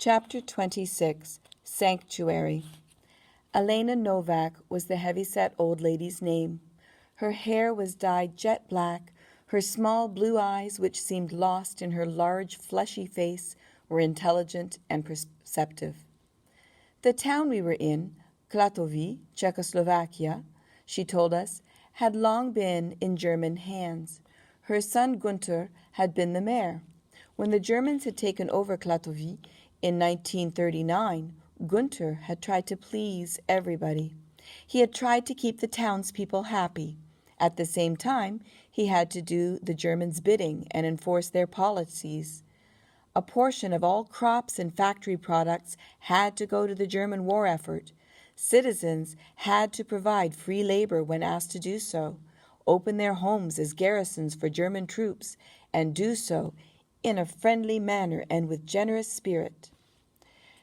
Chapter 26, Sanctuary. Elena Novak was the heavy-set old lady's name. Her hair was dyed jet black. Her small blue eyes, which seemed lost in her large, fleshy face, were intelligent and perceptive. The town we were in, Klatovy, Czechoslovakia, she told us, had long been in German hands. Her son Gunther had been the mayor. When the Germans had taken over Klatovy in 1939, Gunther had tried to please everybody. He had tried to keep the townspeople happy. At the same time, he had to do the Germans' bidding and enforce their policies. A portion of all crops and factory products had to go to the German war effort. Citizens had to provide free labor when asked to do so, open their homes as garrisons for German troops, and do so in a friendly manner and with generous spirit.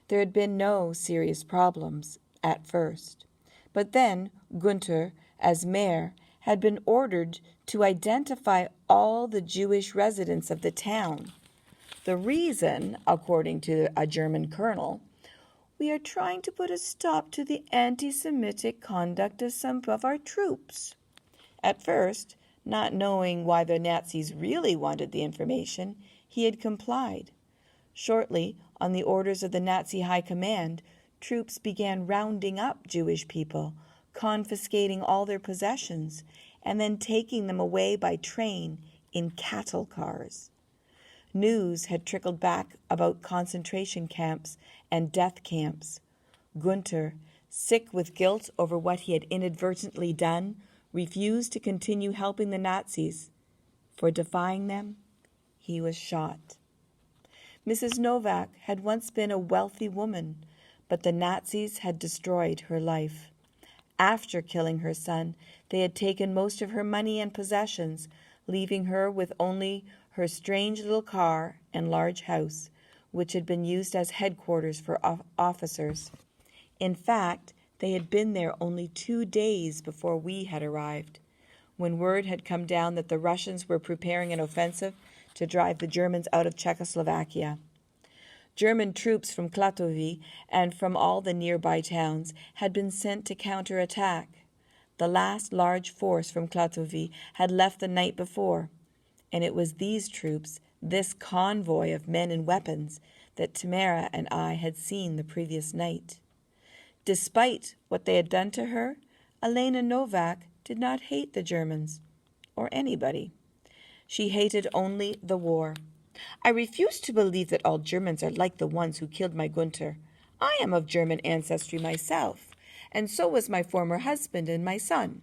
There had been no serious problems at first. But then Gunther, as mayor, had been ordered to identify all the Jewish residents of the town. The reason, according to a German colonel, we are trying to put a stop to the anti-Semitic conduct of some of our troops. At first, not knowing why the Nazis really wanted the information, he had complied. Shortly, on the orders of the Nazi High Command, troops began rounding up Jewish people, confiscating all their possessions, and then taking them away by train in cattle cars. News had trickled back about concentration camps and death camps. Gunther, sick with guilt over what he had inadvertently done, refused to continue helping the Nazis. For defying them, he was shot. Mrs. Novak had once been a wealthy woman, but the Nazis had destroyed her life. After killing her son, they had taken most of her money and possessions, leaving her with only her strange little car and large house, which had been used as headquarters for officers. In fact, they had been there only 2 days before we had arrived. When word had come down that the Russians were preparing an offensive to drive the Germans out of Czechoslovakia. German troops from Klatovy and from all the nearby towns had been sent to counterattack. The last large force from Klatovy had left the night before, and it was these troops, this convoy of men and weapons, that Tamara and I had seen the previous night. Despite what they had done to her, Elena Novak did not hate the Germans, or anybody. She hated only the war. I refuse to believe that all Germans are like the ones who killed my Gunther. I am of German ancestry myself, and so was my former husband and my son.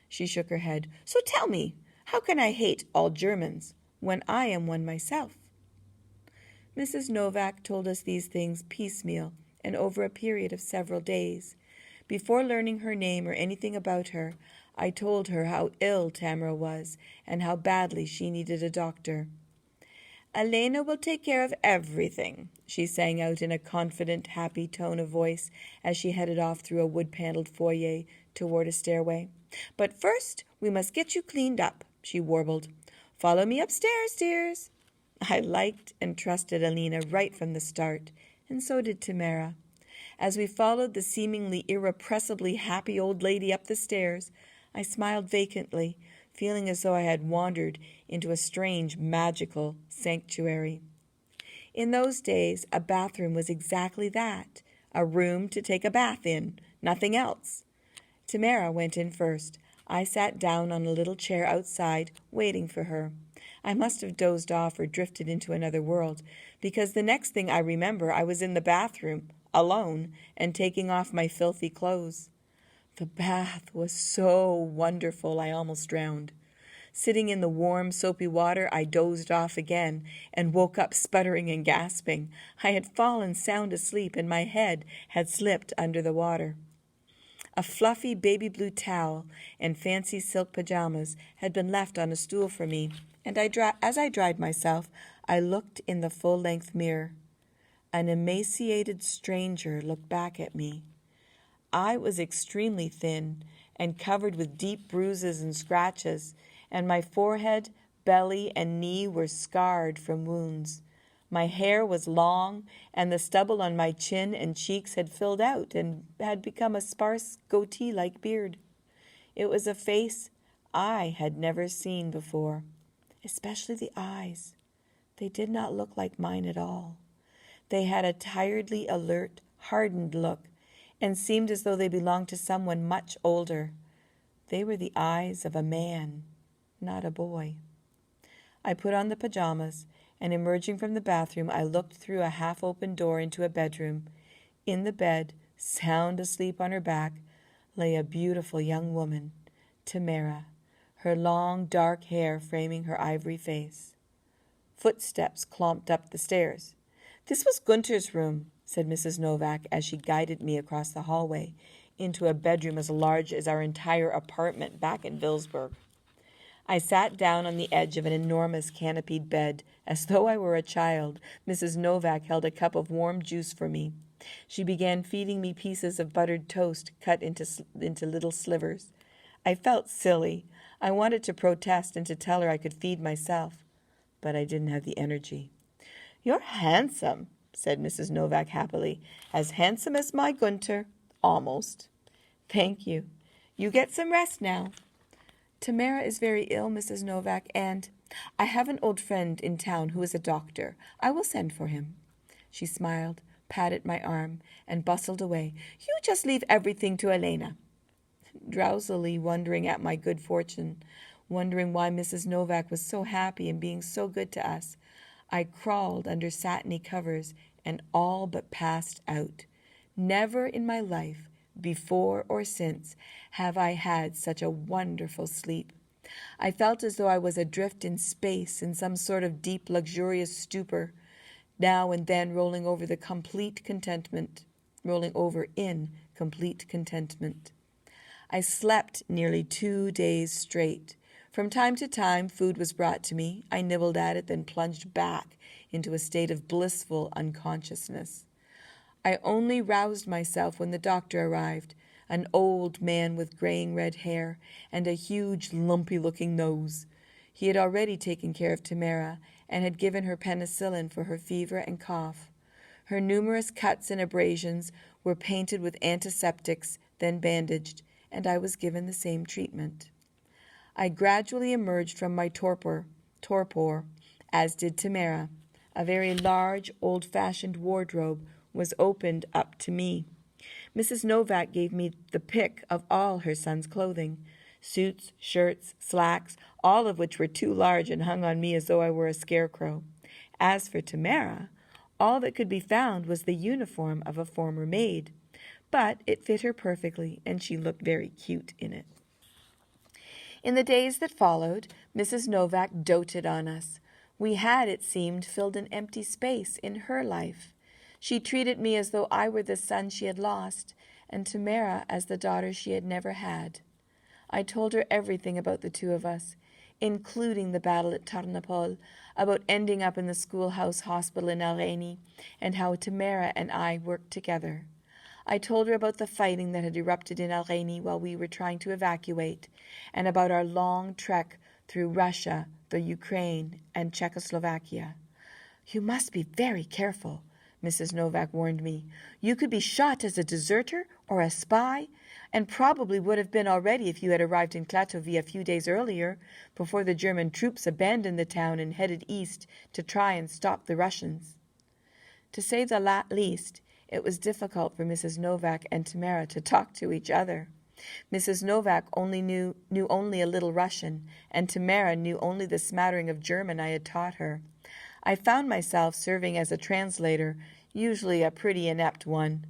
She shook her head. So tell me, how can I hate all Germans when I am one myself? Mrs. Novak told us these things piecemeal and over a period of several days. Before learning her name or anything about her, I told her how ill Tamara was and how badly she needed a doctor. Elena will take care of everything, she sang out in a confident, happy tone of voice as she headed off through a wood-paneled foyer toward a stairway. But first, we must get you cleaned up, she warbled. Follow me upstairs, dears. I liked and trusted Elena right from the start, and so did Tamara. As we followed the seemingly irrepressibly happy old lady up the stairs, I smiled vacantly, feeling as though I had wandered into a strange, magical sanctuary. In those days, a bathroom was exactly that, a room to take a bath in, nothing else. Tamara went in first. I sat down on a little chair outside, waiting for her. I must have dozed off or drifted into another world, because the next thing I remember, I was in the bathroom, alone, and taking off my filthy clothes. The bath was so wonderful, I almost drowned. Sitting in the warm, soapy water, I dozed off again and woke up sputtering and gasping. I had fallen sound asleep, and my head had slipped under the water. A fluffy baby blue towel and fancy silk pajamas had been left on a stool for me, and as I dried myself, I looked in the full-length mirror. An emaciated stranger looked back at me. I was extremely thin and covered with deep bruises and scratches, and my forehead, belly, and knee were scarred from wounds. My hair was long, and the stubble on my chin and cheeks had filled out and had become a sparse goatee-like beard. It was a face I had never seen before, especially the eyes. They did not look like mine at all. They had a tiredly alert, hardened look, and seemed as though they belonged to someone much older. They were the eyes of a man, not a boy. I put on the pajamas, and emerging from the bathroom, I looked through a half-open door into a bedroom. In the bed, sound asleep on her back, lay a beautiful young woman, Tamara, her long, dark hair framing her ivory face. Footsteps clomped up the stairs. "This was Gunter's room," said Mrs. Novak as she guided me across the hallway into a bedroom as large as our entire apartment back in Vilsburg. I sat down on the edge of an enormous canopied bed. As though I were a child, Mrs. Novak held a cup of warm juice for me. She began feeding me pieces of buttered toast cut into little slivers. I felt silly. I wanted to protest and to tell her I could feed myself, but I didn't have the energy. "You're handsome," said Mrs. Novak happily. "As handsome as my Gunter. Almost." "Thank you. You get some rest now." "Tamara is very ill, Mrs. Novak, and I have an old friend in town who is a doctor. I will send for him." She smiled, patted my arm, and bustled away. "You just leave everything to Elena." Drowsily wondering at my good fortune, wondering why Mrs. Novak was so happy and being so good to us, I crawled under satiny covers and all but passed out. Never in my life, before or since, have I had such a wonderful sleep. I felt as though I was adrift in space in some sort of deep, luxurious stupor, now and then rolling over in complete contentment. I slept nearly 2 days straight. From time to time, food was brought to me. I nibbled at it, then plunged back into a state of blissful unconsciousness. I only roused myself when the doctor arrived, an old man with graying red hair and a huge, lumpy-looking nose. He had already taken care of Tamara and had given her penicillin for her fever and cough. Her numerous cuts and abrasions were painted with antiseptics, then bandaged, and I was given the same treatment. I gradually emerged from my torpor, as did Tamara. A very large, old-fashioned wardrobe was opened up to me. Mrs. Novak gave me the pick of all her son's clothing, suits, shirts, slacks, all of which were too large and hung on me as though I were a scarecrow. As for Tamara, all that could be found was the uniform of a former maid, but it fit her perfectly, and she looked very cute in it. In the days that followed, Mrs. Novak doted on us. We had, it seemed, filled an empty space in her life. She treated me as though I were the son she had lost, and Tamara as the daughter she had never had. I told her everything about the two of us, including the battle at Tarnopol, about ending up in the schoolhouse hospital in Alreni, and how Tamara and I worked together. I told her about the fighting that had erupted in Alreni while we were trying to evacuate, and about our long trek through Russia, the Ukraine, and Czechoslovakia. "You must be very careful," Mrs. Novak warned me. "You could be shot as a deserter or a spy, and probably would have been already if you had arrived in Klatovy a few days earlier, before the German troops abandoned the town and headed east to try and stop the Russians." To say the least, it was difficult for Mrs. Novak and Tamara to talk to each other. Mrs. Novak knew only a little Russian, and Tamara knew only the smattering of German I had taught her. I found myself serving as a translator, usually a pretty inept one.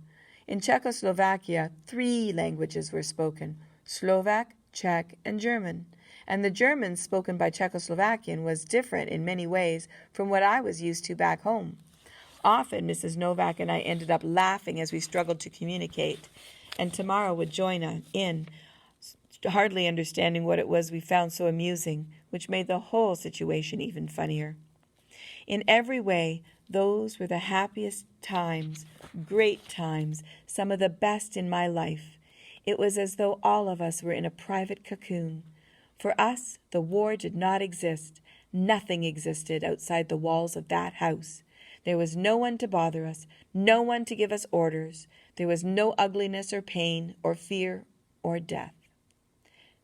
In Czechoslovakia, 3 languages were spoken: Slovak, Czech, and German, and the German spoken by Czechoslovakian was different in many ways from what I was used to back home. Often Mrs. Novak and I ended up laughing as we struggled to communicate, and Tamara would join in, hardly understanding what it was we found so amusing, which made the whole situation even funnier. In every way, those were the happiest times, great times, some of the best in my life. It was as though all of us were in a private cocoon. For us, the war did not exist. Nothing existed outside the walls of that house. There was no one to bother us, no one to give us orders. There was no ugliness or pain or fear or death.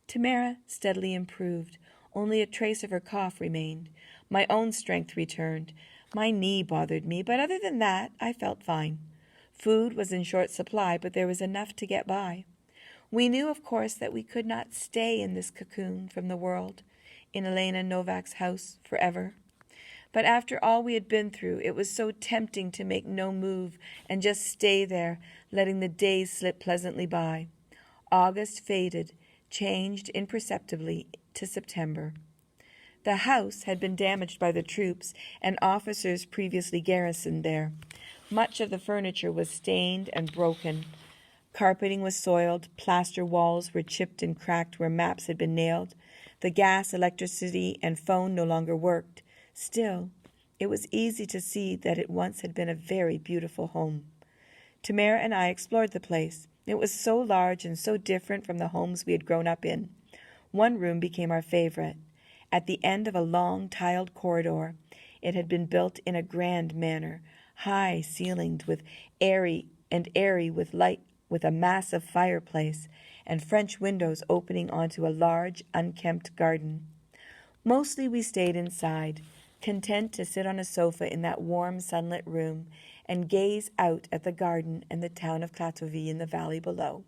Tamara steadily improved. Only a trace of her cough remained. My own strength returned. My knee bothered me, but other than that, I felt fine. Food was in short supply, but there was enough to get by. We knew, of course, that we could not stay in this cocoon from the world, in Elena Novak's house, forever. But after all we had been through, it was so tempting to make no move and just stay there, letting the days slip pleasantly by. August faded, changed imperceptibly to September. The house had been damaged by the troops and officers previously garrisoned there. Much of the furniture was stained and broken. Carpeting was soiled, plaster walls were chipped and cracked where maps had been nailed. The gas, electricity, and phone no longer worked. Still, it was easy to see that it once had been a very beautiful home. Tamara and I explored the place. It was so large and so different from the homes we had grown up in. One room became our favorite. At the end of a long, tiled corridor, it had been built in a grand manner, high-ceilinged with airy with light, with a massive fireplace and French windows opening onto a large, unkempt garden. Mostly we stayed inside, content to sit on a sofa in that warm, sunlit room and gaze out at the garden and the town of Klatovy in the valley below.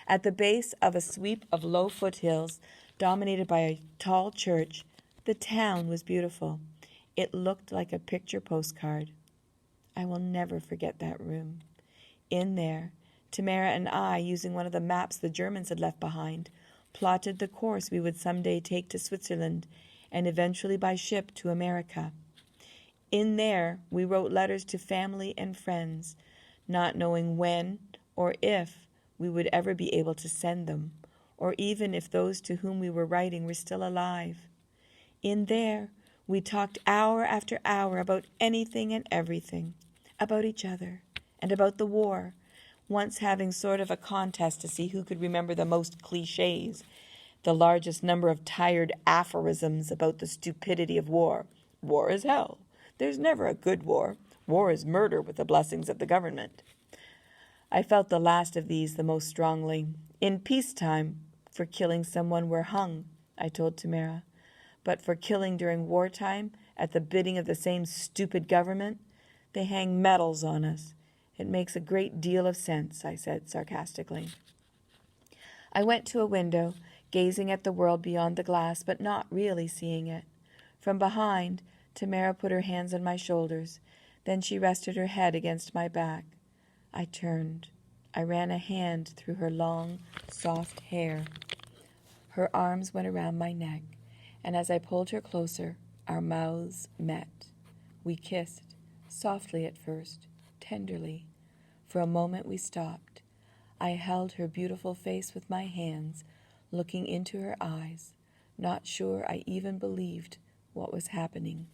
At the base of a sweep of low foothills, dominated by a tall church, the town was beautiful. It looked like a picture postcard. I will never forget that room. In there, Tamara and I, using one of the maps the Germans had left behind, plotted the course we would someday take to Switzerland and eventually by ship to America. In there, we wrote letters to family and friends, not knowing when or if we would ever be able to send them, or even if those to whom we were writing were still alive. In there, we talked hour after hour about anything and everything, about each other, and about the war, once having sort of a contest to see who could remember the most cliches, the largest number of tired aphorisms about the stupidity of war. War is hell. There's never a good war. War is murder with the blessings of the government. I felt the last of these the most strongly. In peacetime, for killing someone we're hung, I told Tamara. But for killing during wartime, at the bidding of the same stupid government, they hang medals on us. It makes a great deal of sense, I said sarcastically. I went to a window, gazing at the world beyond the glass, but not really seeing it. From behind, Tamara put her hands on my shoulders. Then she rested her head against my back. I turned. I ran a hand through her long, soft hair. Her arms went around my neck, and as I pulled her closer, our mouths met. We kissed, softly at first, tenderly. For a moment we stopped. I held her beautiful face with my hands, looking into her eyes, not sure I even believed what was happening.